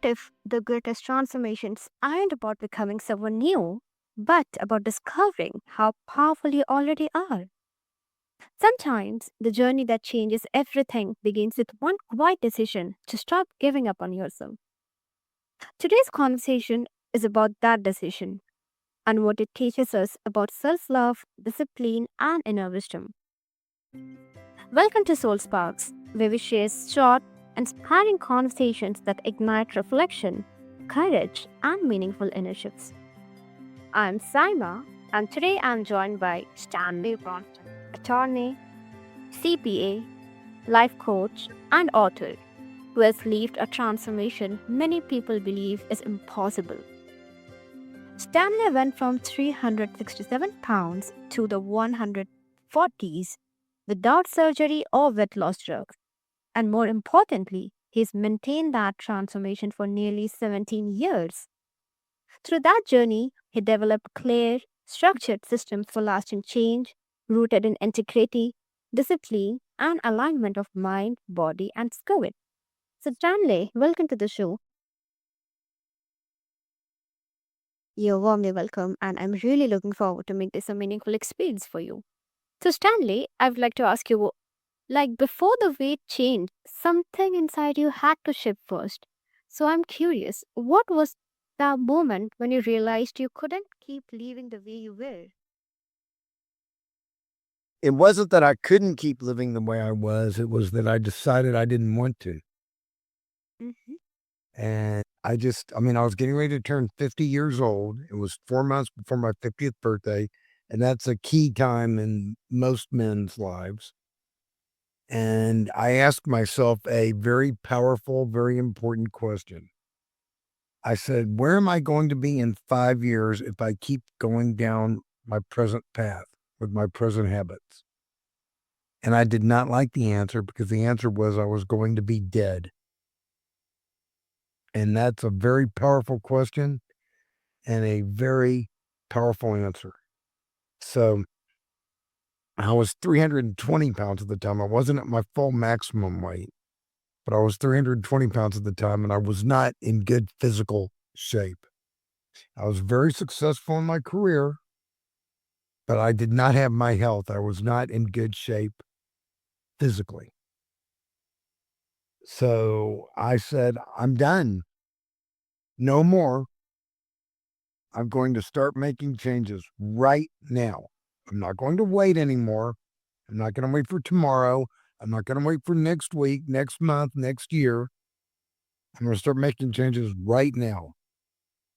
What if the greatest transformations aren't about becoming someone new, but about discovering how powerful you already are? Sometimes the journey that changes everything begins with one quiet decision to stop giving up on yourself. Today's conversation is about that decision and what it teaches us about self love, discipline, and inner wisdom. Welcome to Soul Sparks, where we share short, inspiring conversations that ignite reflection, courage, and meaningful inner shifts. I'm Saima, and today I'm joined by Stanley Bronstein, attorney, CPA, life coach, and author, who has lived a transformation many people believe is impossible. Stanley went from 367 pounds to the 140s without surgery or weight loss drugs. And more importantly, he's maintained that transformation for nearly 17 years. Through that journey, he developed clear, structured systems for lasting change, rooted in integrity, discipline, and alignment of mind, body, and spirit. So, Stanley, welcome to the show. You're warmly welcome, and I'm really looking forward to make this a meaningful experience for you. So, Stanley, I would like to ask you, like before the weight changed, something inside you had to shift first. So, I'm curious, what was the moment when you realized you couldn't keep living the way you were? It wasn't that I couldn't keep living the way I was, it was that I decided I didn't want to. Hmm. And I was getting ready to turn 50 years old. It was 4 months before my 50th birthday, and that's a key time in most men's lives. And I asked myself a very powerful, very important question. I said, "Where am I going to be in 5 years if I keep going down my present path with my present habits?" And I did not like the answer because the answer was I was going to be dead. And that's a very powerful question and a very powerful answer. So I was 320 pounds at the time. I wasn't at my full maximum weight, but I was 320 pounds at the time and I was not in good physical shape. I was very successful in my career, but I did not have my health. I was not in good shape physically. So I said, I'm done. No more. I'm going to start making changes right now. I'm not going to wait anymore. I'm not going to wait for tomorrow. I'm not going to wait for next week, next month, next year. I'm going to start making changes right now.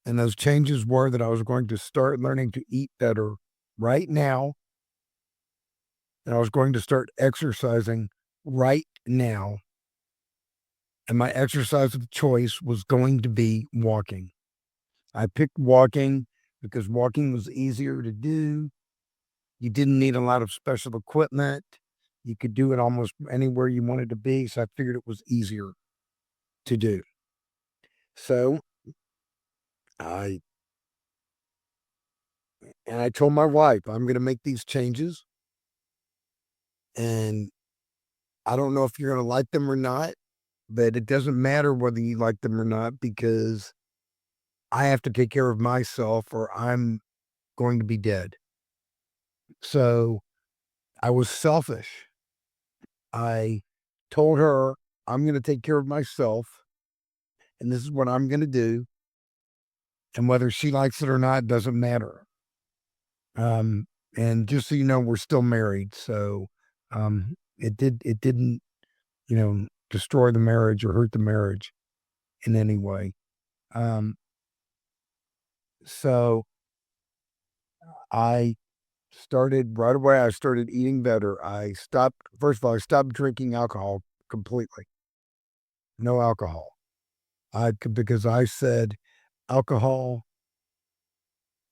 And those changes were that I was going to start learning to eat better right now. And I was going to start exercising right now. And my exercise of choice was going to be walking. I picked walking because walking was easier to do. You didn't need a lot of special equipment. You could do it almost anywhere you wanted to be. So I figured it was easier to do. So I I told my wife, I'm going to make these changes and I don't know if you're going to like them or not, but it doesn't matter whether you like them or not because I have to take care of myself or I'm going to be dead. So I was selfish. I told her I'm going to take care of myself and this is what I'm going to do. And whether she likes it or not doesn't matter. Um, and just so you know, we're still married, so it didn't destroy the marriage or hurt the marriage in any way. Um, so I started right away. I started eating better. I stopped. First of all, I stopped drinking alcohol completely. No alcohol. Because I said alcohol.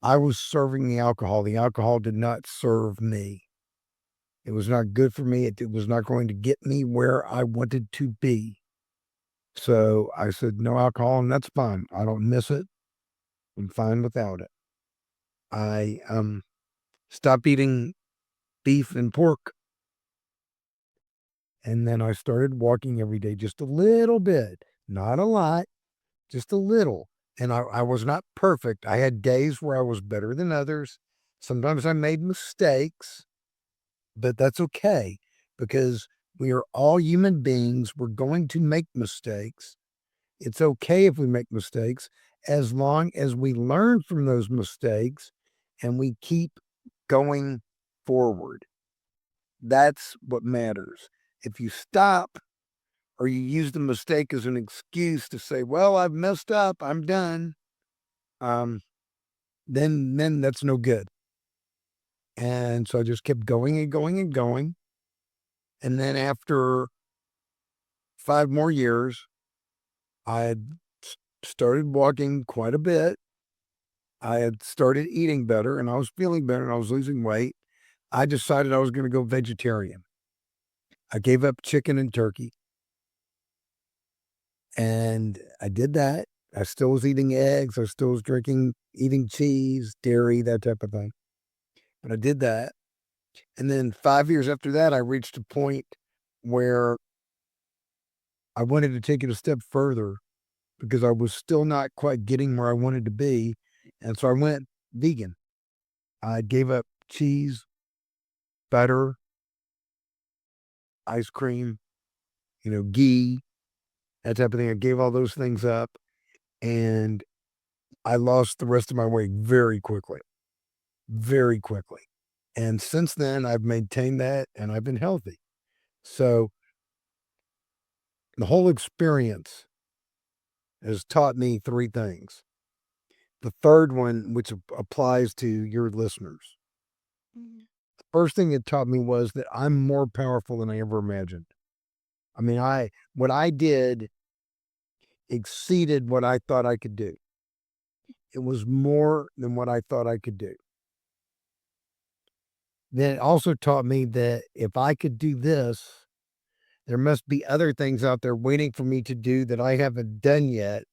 I was serving the alcohol. The alcohol did not serve me. It was not good for me. It was not going to get me where I wanted to be. So I said, no alcohol, and that's fine. I don't miss it. I'm fine without it. I stopped eating beef and pork. And then I started walking every day, just a little bit, not a lot, just a little. And I was not perfect. I had days where I was better than others. Sometimes I made mistakes, but that's okay because we are all human beings. We're going to make mistakes. It's okay if we make mistakes as long as we learn from those mistakes and we keep going forward. That's what matters. If you stop or you use the mistake as an excuse to say, "Well, I've messed up, I'm done," um, then that's no good. And so I just kept going and going and going. And then after 5 more years, I had started walking quite a bit. I had started eating better and I was feeling better and I was losing weight. I decided I was going to go vegetarian. I gave up chicken and turkey and I did that. I still was eating eggs. I still was eating cheese, dairy, that type of thing. But I did that. And then 5 years after that, I reached a point where I wanted to take it a step further because I was still not quite getting where I wanted to be. And so I went vegan. I gave up cheese, butter, ice cream, ghee, that type of thing. I gave all those things up and I lost the rest of my weight very quickly, very quickly. And since then, I've maintained that and I've been healthy. So the whole experience has taught me three things. The third one, which applies to your listeners, Mhm. the first thing it taught me was that I'm more powerful than I ever imagined. I mean, what I did exceeded what I thought I could do. It was more than what I thought I could do. Then it also taught me that if I could do this, there must be other things out there waiting for me to do that I haven't done yet.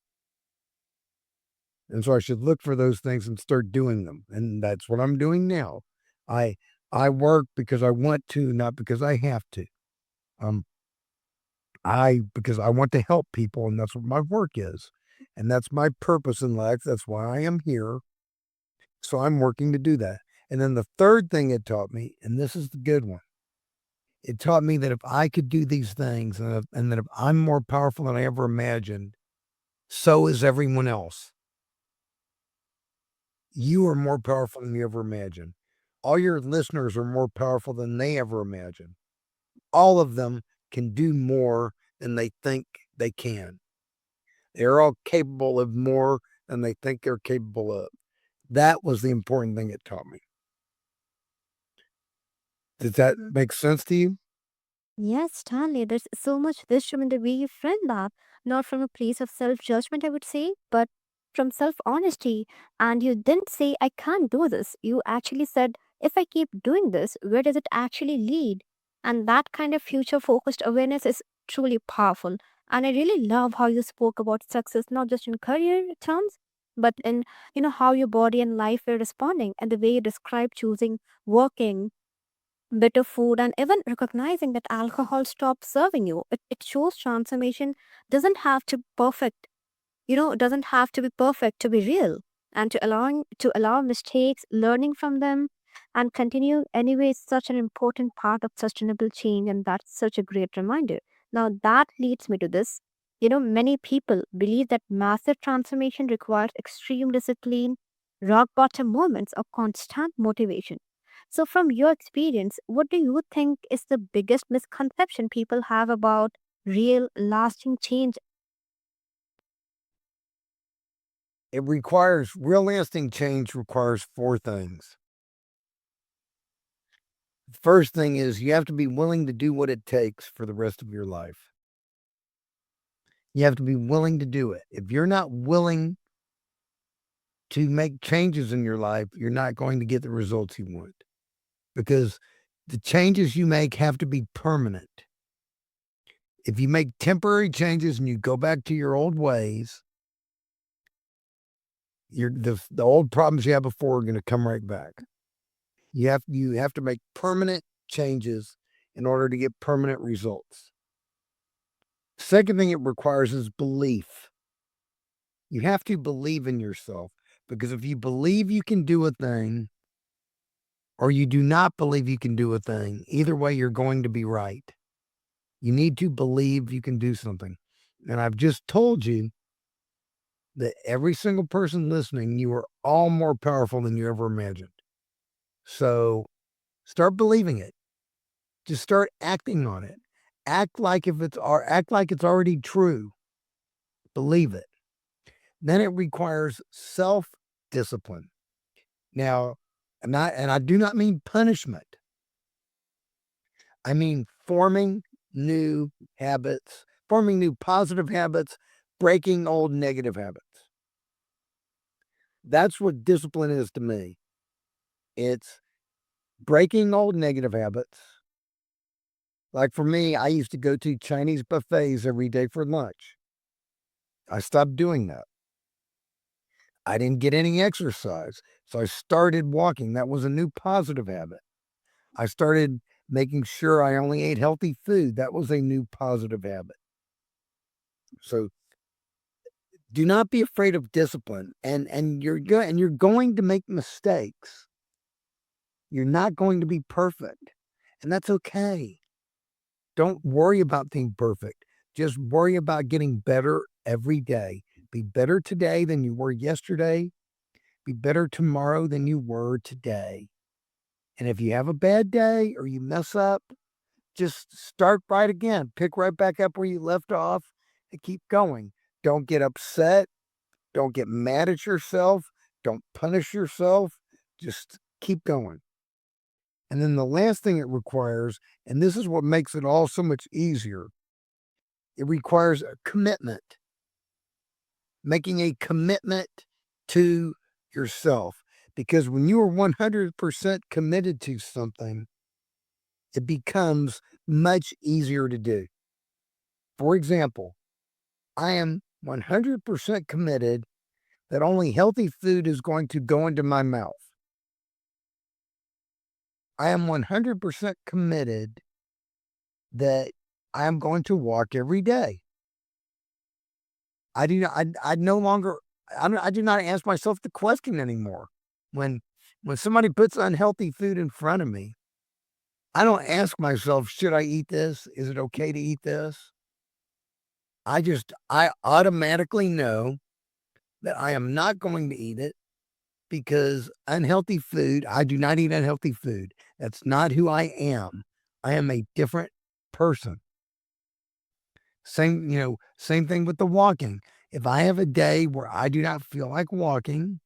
And so I should look for those things and start doing them. And that's what I'm doing now. I I work because I want to, not because I have to. Um I because I want to help people and that's what my work is. And that's my purpose in life. That's why I am here. So I'm working to do that. And then the third thing it taught me, and this is the good one. It taught me that if I could do these things and that if I'm more powerful than I ever imagined, so is everyone else. You are more powerful than you ever imagined. All your listeners are more powerful than they ever imagined. All of them can do more than they think they can. They're all capable of more than they think they're capable of. That was the important thing it taught me. Does that make sense to you? Yes, Stanley, there's so much wisdom in the way you frame that. Not from a place of self judgment, I would say, but from self honesty. And you didn't say, I can't do this. You actually said, if I keep doing this, where does it actually lead? And that kind of future focused awareness is truly powerful. And I really love how you spoke about success, not just in career terms, but in, how your body and life were responding, and the way you described choosing working bitter food, and even recognizing that alcohol stops serving you. It shows transformation doesn't have to perfect, doesn't have to be perfect to be real. And to allow mistakes, learning from them, and continue anyway is such an important part of sustainable change, and that's such a great reminder. Now that leads me to this. Many people believe that massive transformation requires extreme discipline, rock bottom moments, or constant motivation. So, from your experience, what do you think is the biggest misconception people have about real, lasting change? Real lasting change requires four things. The first thing is you have to be willing to do what it takes for the rest of your life. You have to be willing to do it. If you're not willing to make changes in your life, you're not going to get the results you want because the changes you make have to be permanent. If you make temporary changes and you go back to your old ways, the old problems you had before are going to come right back. You have to make permanent changes in order to get permanent results. Second thing it requires is belief. You have to believe in yourself, because if you believe you can do a thing or you do not believe you can do a thing, either way, you're going to be right. You need to believe you can do something. And I've just told you that every single person listening, you are all more powerful than you ever imagined. So start believing it. Just start acting on it. Act like it's already true. Believe it. Then it requires self-discipline. Now, and I do not mean punishment. I mean new forming new positive habits, breaking old negative habits. That's what discipline is to me. It's breaking old negative habits. Like for me, I used to go to Chinese buffets every day for lunch. I stopped doing that. I didn't get any exercise. So I started walking. That was a new positive habit. I started making sure I only ate healthy food. That was a new positive habit. So do not be afraid of discipline. And you're going to make mistakes. You're not going to be perfect. And that's okay. Don't worry about being perfect. Just worry about getting better every day. Be better today than you were yesterday. Be better tomorrow than you were today. And if you have a bad day or you mess up, just start right again. Pick right back up where you left off and keep going. Don't get upset. Don't get mad at yourself. Don't punish yourself. Just keep going. And then the last thing it requires, and this is what makes it all so much easier, it requires a commitment, making a commitment to yourself. Because when you are 100% committed to something, it becomes much easier to do. For example, I am 100% committed that only healthy food is going to go into my mouth. I am 100% committed that I am going to walk every day. I do not, I no longer, I do not ask myself the question anymore. When, when somebody puts unhealthy food in front of me, I don't ask myself, should I eat this? Is it okay to eat this? I automatically know that I am not going to eat it, because unhealthy food, I do not eat unhealthy food. That's not who I am. I am a different person. Same thing with the walking. If I have a day where I do not feel like walking,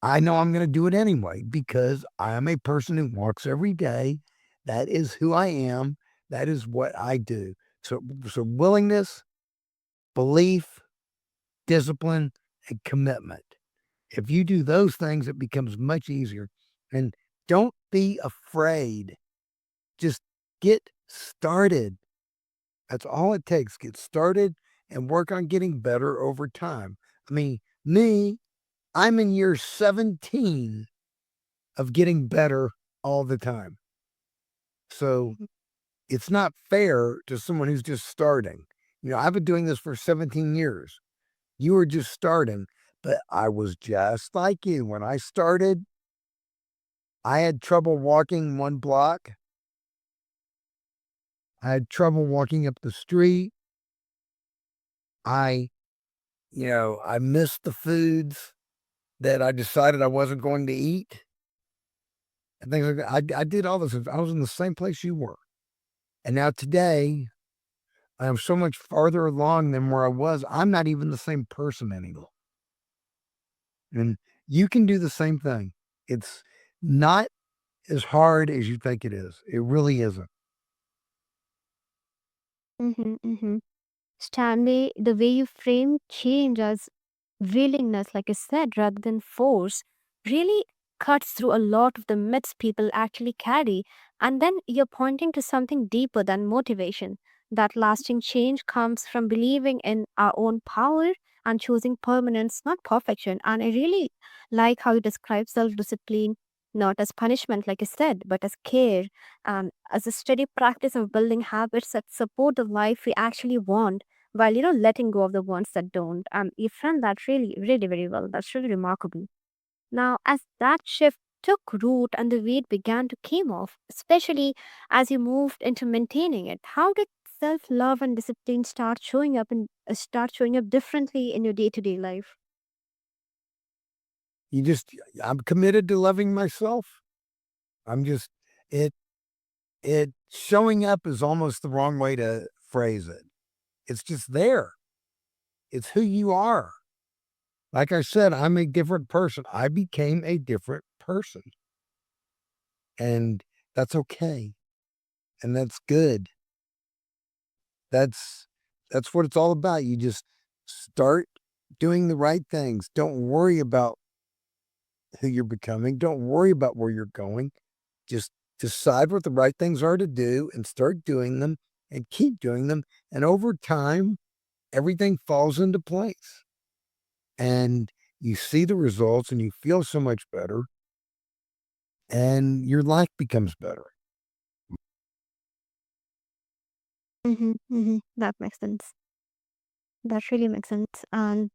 I know I'm going to do it anyway, because I am a person who walks every day. That is who I am. That is what I do. So willingness, belief, discipline, and commitment. If you do those things, it becomes much easier. And don't be afraid. Just get started. That's all it takes. Get started and work on getting better over time. I mean, I'm in year 17 of getting better all the time. So it's not fair to someone who's just starting. I've been doing this for 17 years. You were just starting, but I was just like you. When I started, I had trouble walking one block. I had trouble walking up the street. I, I missed the foods that I decided I wasn't going to eat and things like that. I did all this. I was in the same place you were. And now today, I am so much farther along than where I was. I'm not even the same person anymore. And you can do the same thing. It's not as hard as you think it is. It really isn't. Mm-hmm, mm-hmm. Stanley, the way you frame change as willingness, like I said, rather than force, really cuts through a lot of the myths people actually carry. And then you're pointing to something deeper than motivation. That lasting change comes from believing in our own power and choosing permanence, not perfection. And I really like how you describe self discipline not as punishment, like I said, but as care and as a steady practice of building habits that support the life we actually want while letting go of the ones that don't. And you've done that really very well. That's really remarkable. Now, as that shift took root and the weight began to come off, especially as you moved into maintaining it, how did self-love and discipline start showing up differently in your day-to-day life? You just I'm committed to loving myself. I'm just it it showing up is almost the wrong way to phrase it. It's just there. It's who you are. Like I said, I'm a different person. I became a different person, and that's okay, and that's good. That's that's what it's all about. You just start doing the right things. Don't worry about who you're becoming. Don't worry about where you're going. Just decide what the right things are to do and start doing them and keep doing them. And over time, everything falls into place. And you see the results and you feel so much better and your life becomes better. That makes sense. That really makes sense. And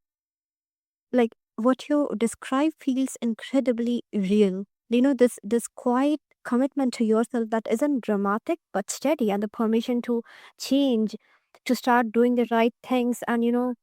like what you describe feels incredibly real. This quiet commitment to yourself that isn't dramatic but steady, and the permission to change, to start doing the right things, and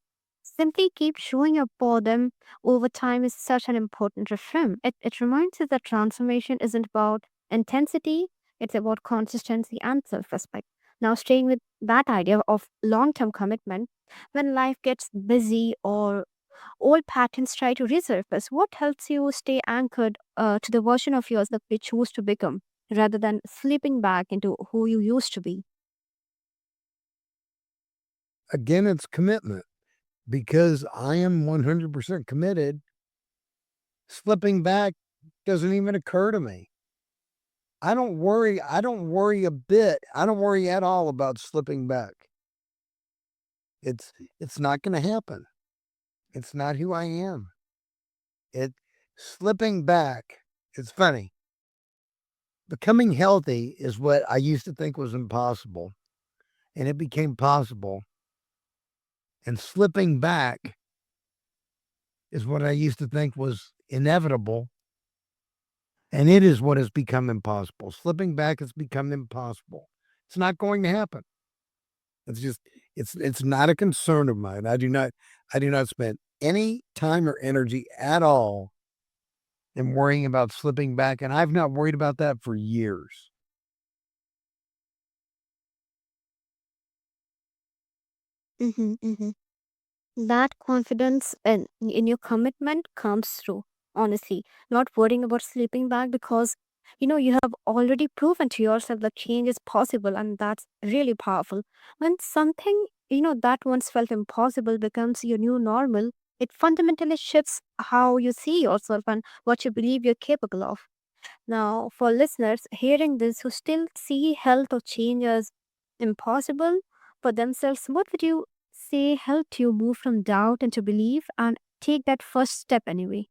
simply keep showing up for them over time is such an important reframe. It reminds us that transformation isn't about intensity, it's about consistency and self respect. Now, staying with that idea of long term commitment, when life gets busy or old patterns try to resurface, what helps you stay anchored to the version of yours that you choose to become rather than slipping back into who you used to be? Again, it's commitment because I am 100% committed. Slipping back doesn't even occur to me. I don't worry. I don't worry a bit. I don't worry at all about slipping back. It's not going to happen. It's not who I am. It slipping back. It's funny. Becoming healthy is what I used to think was impossible, and it became possible. And slipping back is what I used to think was inevitable, and it is what has become impossible. Slipping back has become impossible. It's not going to happen. It's just it's not a concern of mine. I do not spend any time or energy at all in worrying about slipping back, and I've not worried about that for years. Mm-hmm. That confidence in your commitment comes through, honestly, not worrying about sleeping back because you have already proven to yourself that change is possible, and that's really powerful. When something that once felt impossible becomes your new normal, it fundamentally shifts how you see yourself and what you believe you're capable of. Now, for listeners hearing this who still see health or change as impossible for themselves, what would you say helped you move from doubt into belief and take that first step anyway?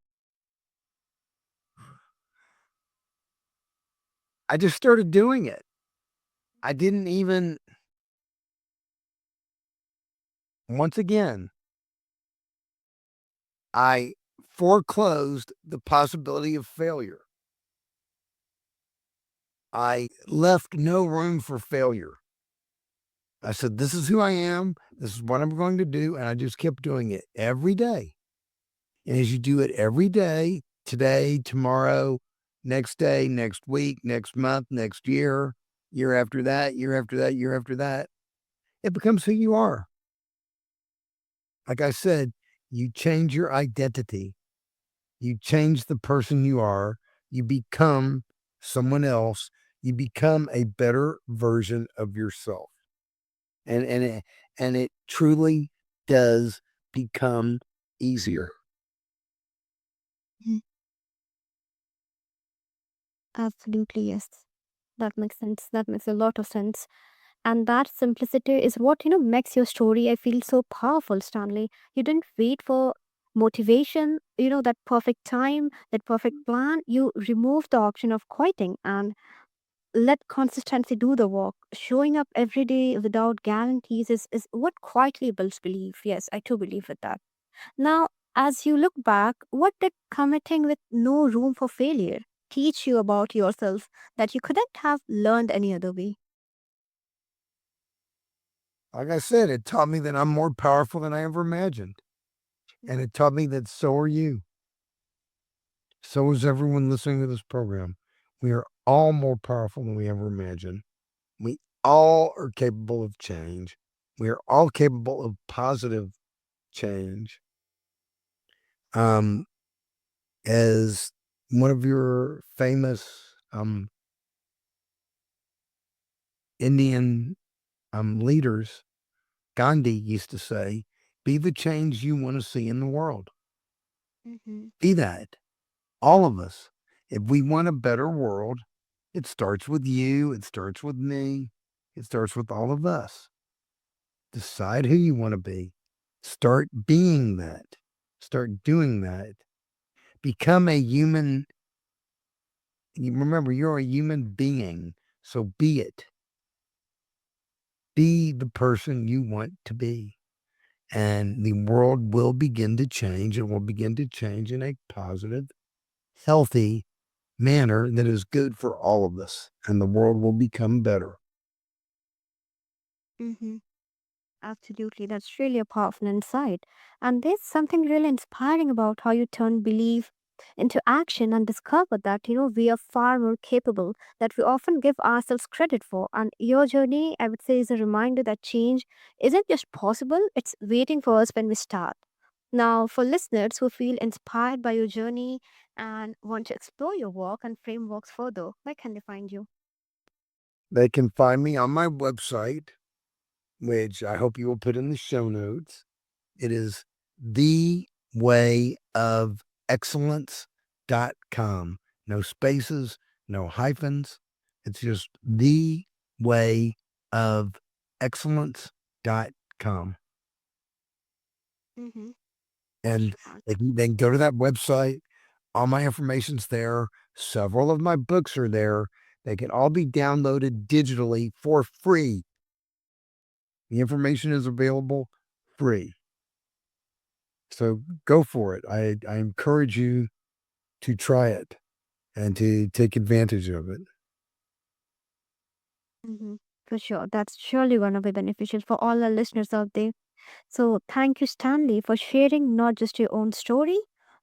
I just started doing it. I didn't even once again, I foreclosed the possibility of failure. I left no room for failure. I said, "This is who I am. This is what I'm going to do." And I just kept doing it every day. And as you do it every day, today, tomorrow, next day, next week, next month, next year, year after that, year after that, year after that, it becomes who you are. Like I said, you change your identity, you change the person you are, you become someone else, you become a better version of yourself. And it truly does become easier. Mhm. Absolutely, yes. That makes sense. That makes a lot of sense. And that simplicity is what, makes your story, I feel, so powerful, Stanley. You didn't wait for motivation, that perfect time, that perfect plan. You removed the option of quitting and let consistency do the work. Showing up every day without guarantees is what quietly builds belief. Yes, I too believe with that. Now, as you look back, what did committing with no room for failure teach you about yourself that you couldn't have learned any other way? Like I said, it taught me that I'm more powerful than I ever imagined. And it taught me that so are you. So is everyone listening to this program. We are all more powerful than we ever imagined. We all are capable of change. We are all capable of positive change. Um, as one of your famous Indian leaders, Gandhi, used to say, be the change you want to see in the world. Mm-hmm. Be that. All of us. If we want a better world, it starts with you, it starts with me, it starts with all of us. Decide who you want to be. Start being that. Start doing that. Become a human. Remember, you're a human being. So be it. Be the person you want to be. And the world will begin to change. It will begin to change in a positive, healthy manner that is good for all of us. And the world will become better. Mm-hmm. Absolutely. That's really a powerful insight. And there's something really inspiring about how you turn belief into action and discover that, we are far more capable that we often give ourselves credit for. And your journey, I would say, is a reminder that change isn't just possible, it's waiting for us when we start. Now, for listeners who feel inspired by your journey and want to explore your work and frameworks further, where can they find you? They can find me on my website, which I hope you will put in the show notes. It is thewayofexcellence.com. No spaces, no hyphens. It's just thewayofexcellence.com. Mm-hmm. And Sure. they can go to that website. All my information's there. Several of my books are there. They can all be downloaded digitally for free. The information is available free. So go for it. I encourage you to try it and to take advantage of it. Mm-hmm. For sure. That's surely going to be beneficial for all our listeners out there. So, thank you, Stanley, for sharing not just your own story,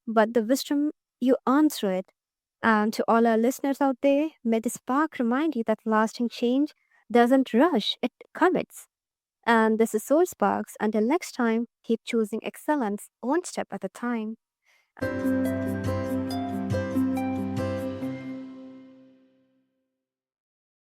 but the wisdom you earned through it. And to all our listeners out there, may this spark remind you that lasting change doesn't rush, it commits. And this is Soul Sparks. Until next time, keep choosing excellence one step at a time.